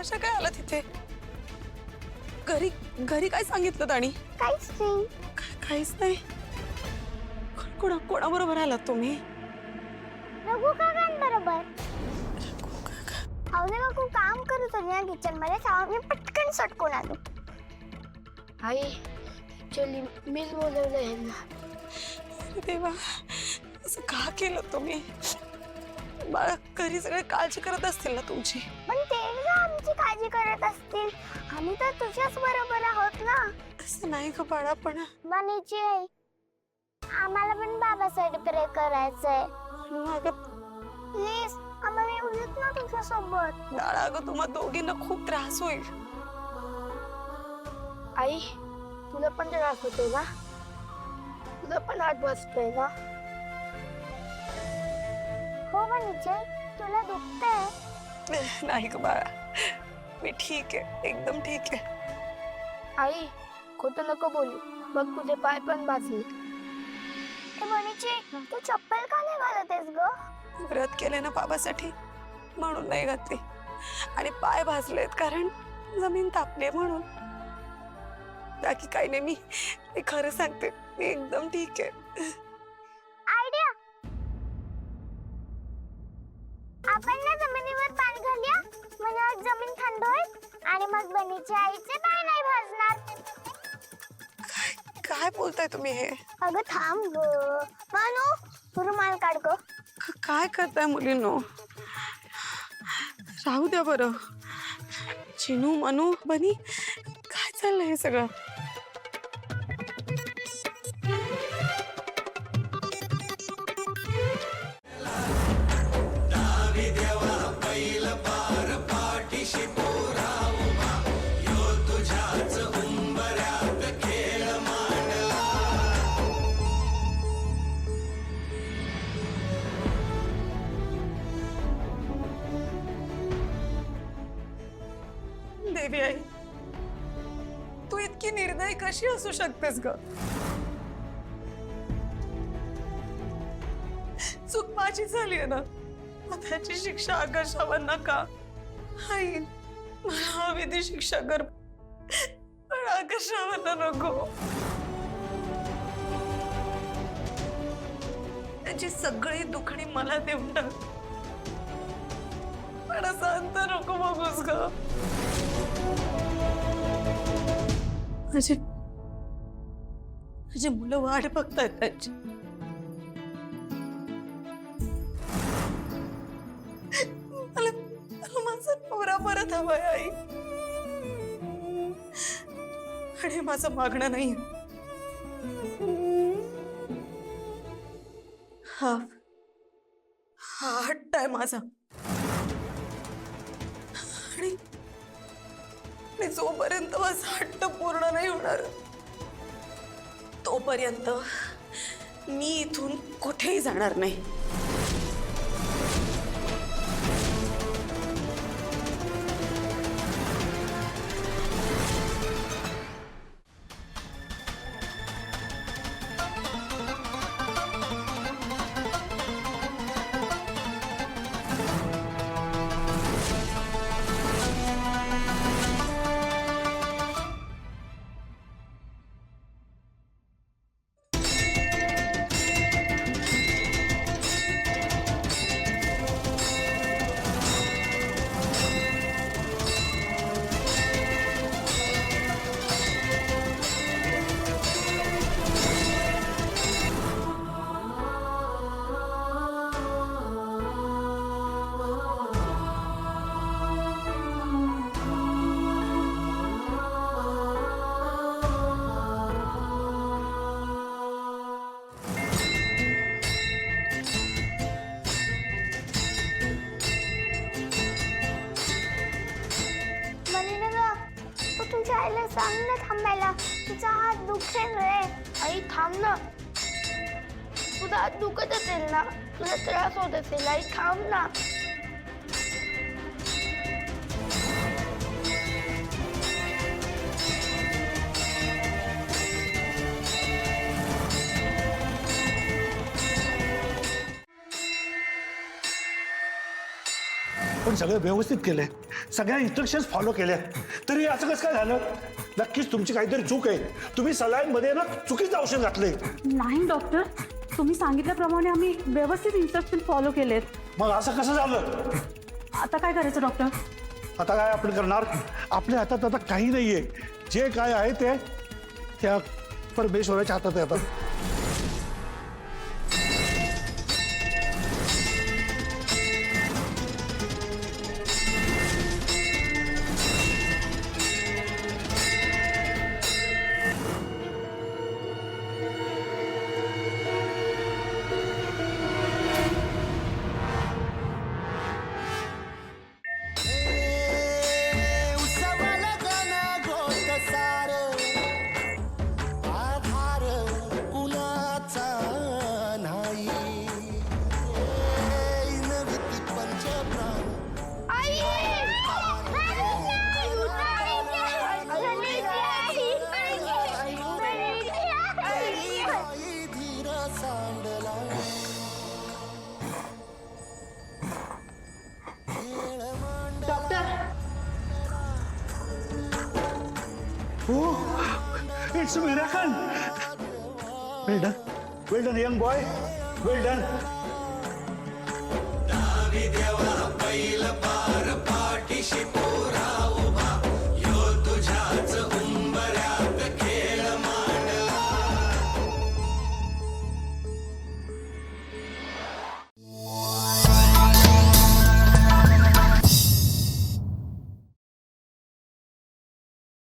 कशा काय आला तिथे? घरी घरी काय सांगितलं ताणी? काहीच नाही. काहीच नाही. कोणाबरोबर आलात तुम्ही? रघु काकांबरोबर. अवने काकू काम करत होते ना किचन मध्ये, तेव्हा मी पटकन सटकून आलो. आई ऍक्च्युअली मीच बोलवलं यांना. देवा, असं का केलं तुम्ही? बाळा घरी सगळे काळजी करत असतील ना तुमची. पण ते का आमची काळजी करत असतील? आम्ही तर तुझ्याच बरोबर आहोत ना. असं नाही ग बाळा, पण मनीची आई, आम्हाला पण बाबासाठी प्रे करायचंय. प्लीज आम्हाला येऊ देत ना तुझ्यासोबत. बाळा ग, तुम्हा दोघींना खूप त्रास होईल. आई तुला पण त्रास होतोय ना? तुला पण हात बसतोय ना? हो मनीची आई, तुला दुखतंय? नाही ग बाळा, मी ठीक आहे, एकदम ठीक आहे. आई खोटं नको बोलू, बघ तुझे पाय पण भाजले. ए मनीची, तू चप्पल का नाही घालतेस ग? व्रत केले ना बाबासाठी, म्हणून नाही घातली. आणि पाय भाजलेत कारण जमीन तापले म्हणून. बाकी काही नाही, मी खरं सांगते, मी एकदम ठीक आहे. आयडिया, आपण ना जमिनीवर पाय घालूया, म्हणजे जमीन थंड होईल आणि मग बनीच्या आईचे पाय नाही भाजणार. काय बोलताय तुम्ही हे? अगं थांब ग मानू, तू रुमाल काढ ग. काय करताय मुलींनो? राहू द्या बरं. चिनू, मनू, बनी, काय चाललंय हे सगळं? देवी आई, तू इतकी निर्दयी कशी असू शकतेस ग? चूक माझी झाली आहे ना, मग त्याची शिक्षा आकाशावांना का? आई, मला हवी ती शिक्षा कर, पण आकाशावांना नको. त्याची सगळी दुखणी मला देऊन टाक, पण असं अंत नको बघूस ग. माझी मुलं वाट बघतायत त्यांची. मला माझा नवरा परत हवाय आई, आणि माझं मागणं नाही. हा हट्ट आहे माझा, आणि जोपर्यंत माझा हट्ट पूर्ण नाही होणार, तोपर्यंत मी इथून कुठेही जाणार नाही. तुझ्या आईला सांग ना थांबायला, तुझा हात दुखेल रे. आई थांब ना, तुझा हात दुखत असेल ना, तुला त्रास होत असेल. आई थांब ना. पण सगळं व्यवस्थित केलंय. सगळ्या इन्स्ट्रक्शन्स फॉलो केल्या, तरी असं कसं काय झालं? नक्कीच तुमची काहीतरी चूक आहे. तुम्ही सलाईनमध्ये ना चुकीचं औषध घातलंय. नाही डॉक्टर, तुम्ही सांगितल्याप्रमाणे आम्ही व्यवस्थित इन्स्ट्रक्शन फॉलो केलेत. मग असं कसं झालं? आता काय करायचं डॉक्टर? आता काय आपण करणार? आपल्या हातात आता काही नाहीये. जे काय आहे ते त्या परमेश्वराच्या हातात आहे आता. Oh, it's a miracle. Well done, young boy. Well done.